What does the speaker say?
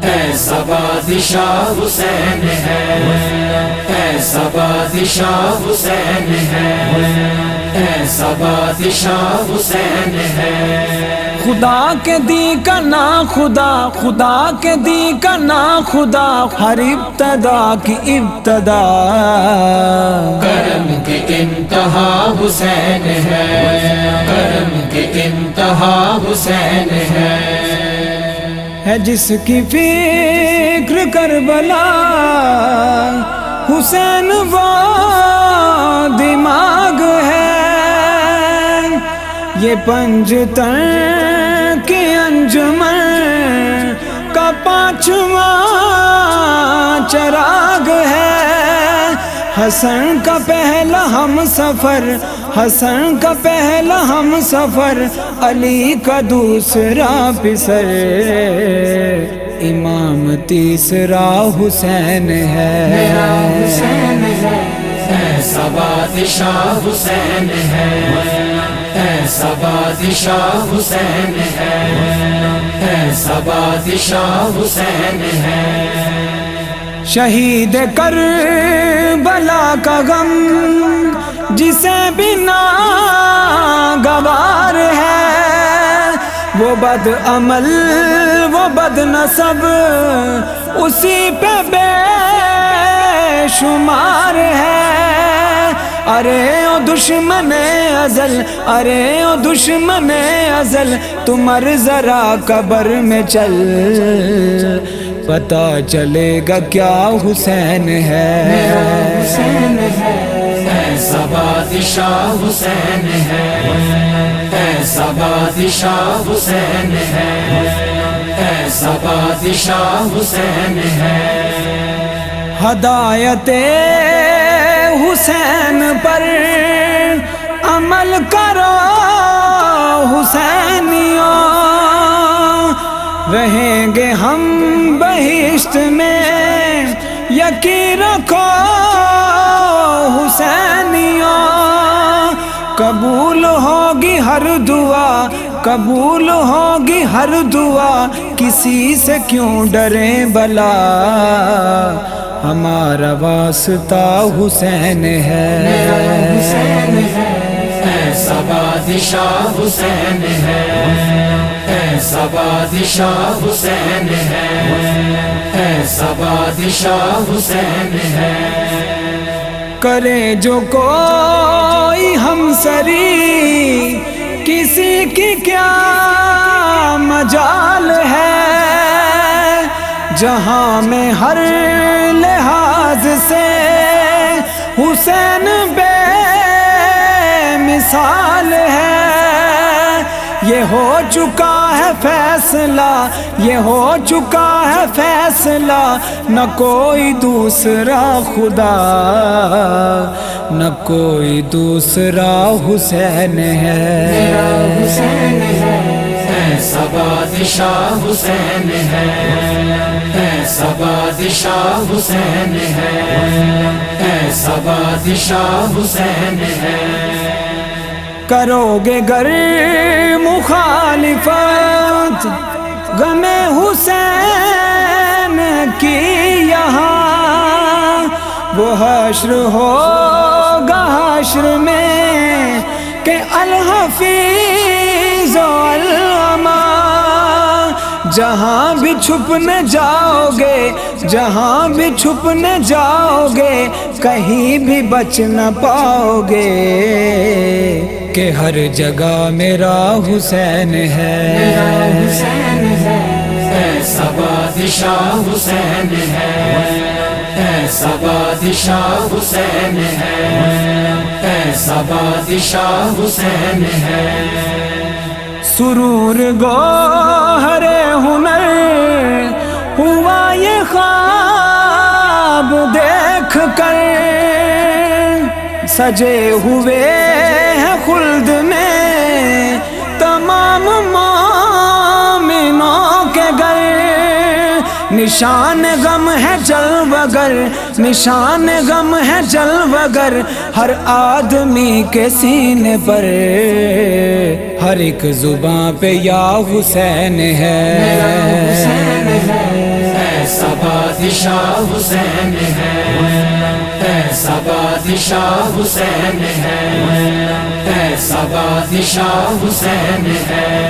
ایسا بادشاہ حسین ہے، ایسا بادشاہ حسین ہے، ایسا بادشاہ حسین ہے۔ خدا کے دی کا نا خدا، خدا کے دی کا نا خدا، ہر ابتدا کی ابتدا کرم کی انتہا حسین ہے، کرم کی انتہا حسین ہے جس کی فکر کربلا حسین وہ دماغ ہے، یہ پنجتن کی انجمن کا پانچواں چراغ ہے۔ حسن کا پہلا ہم سفر، حسن کا پہلا ہم سفر، علی کا دوسرا پسر، امام تیسرا حسین ہے۔ میرا حسین ہے، ایسا بادشاہ حسین ہے، ایسا بادشاہ حسین ہے، ایسا بادشاہ حسین ہے۔ شہید کربلا کا غم جسے بھی ناگوار ہے، وہ بد عمل وہ بد نسب اسی پہ بے شمار ہے۔ ارے او دشمن ازل، ارے او دشمن ازل، تو مر ذرا قبر میں چل، پتہ چلے گا کیا حسین ہے۔ میرا حسین ہے، ایسا بادشاہ حسین ہے، ایسا بادشاہ حسین ہے، ایسا بادشاہ حسین ہے۔ ہدایت حسین پر عمل کرو حسینیوں، رہیں گے ہم بہشت میں، یقین رکھو حسینیوں۔ قبول ہوگی ہر دعا، قبول ہوگی ہر دعا، کسی سے کیوں ڈریں بلا، ہمارا واسطہ حسین ہے۔ میرا حسین ہے، ایسا بادشاہ حسین ہے، ایسا بادشاہ حسین ہے، ایسا بادشاہ حسین ہے۔ کرے جو کوئی ہم سری، کسی کی کیا مجال ہے، جہاں میں ہر لحاظ سے حسین بے مثال ہے۔ یہ ہو چکا ہے فیصلہ، یہ ہو چکا ہے فیصلہ، نہ کوئی دوسرا خدا، نہ کوئی دوسرا حسین ہے۔ میرا حسین ہے، ایسا بادشاہ حسین ہے، ایسا بادشاہ حسین ہے، ایسا بادشاہ حسین ہے۔ کرو گے گر مخالفت غم حسین کی یہاں، وہ حشر ہوگا حشر میں کہ الحفیظ و العما، جہاں بھی چھپنے جاؤ گے، جہاں بھی چھپنے جاؤ گے، کہیں بھی بچ نہ پاؤ گے، کہ ہر جگہ میرا حسین ہے۔ میرا حسین ہے، ایسا بادشاہ حسین ہے، ایسا بادشاہ حسین ہے، ایسا بادشاہ حسین ہے۔ سرور گوہر ہنر ہوا یہ خواب دیکھ کر، سجے ہوئے ہیں خلد میں تمام مومنوں کے گھر، نشان غم ہے جلوگر، نشان غم ہے جلوگر، ہر آدمی کے سینے پر، ہر ایک زباں پہ یا حسین ہے، ایسا بادشاہ حسین ہے، ایسا بادشاہ حسین ہے، ایسا بادشاہ حسین ہے۔